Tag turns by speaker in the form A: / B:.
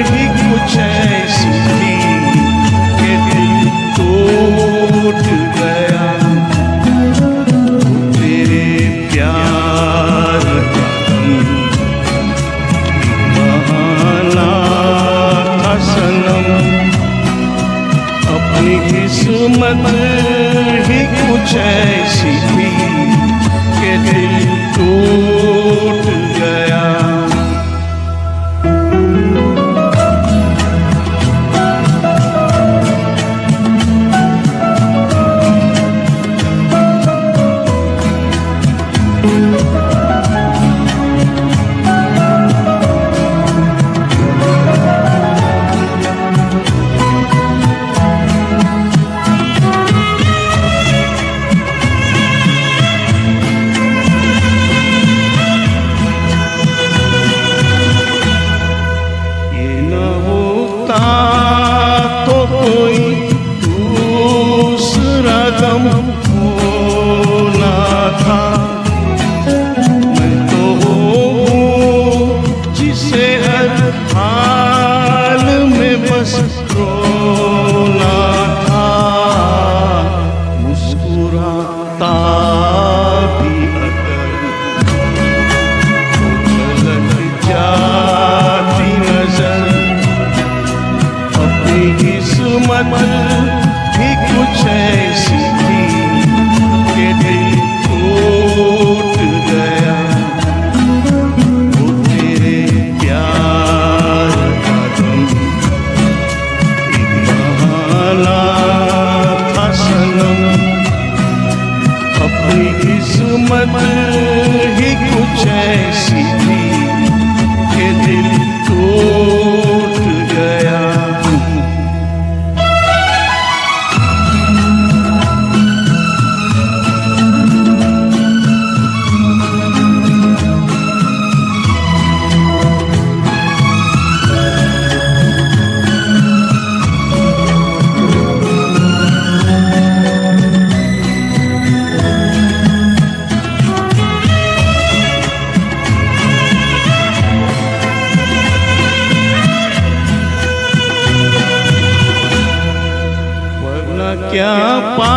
A: ही कुछ ऐसी थी कि दिल टूट गया। तेरे प्यार का बहाना था सनम, अपनी किस्मत ही कुछ ऐसी थी कि दिल टूट गया। तो कोई दूसरा गम होना था। मैं तो हूँ जिसे हर हाल में बस रोना था। मुस्कुराता भी अगर झलक जाती नजर, किस्मत भी कुछ ऐसी थी कि दिल टूट गया। वो तेरे प्यार का गम एक बहाना था सनम, अपनी किस्मत ही कुछ ऐसी थी कि दिल टूट गया। क्या पा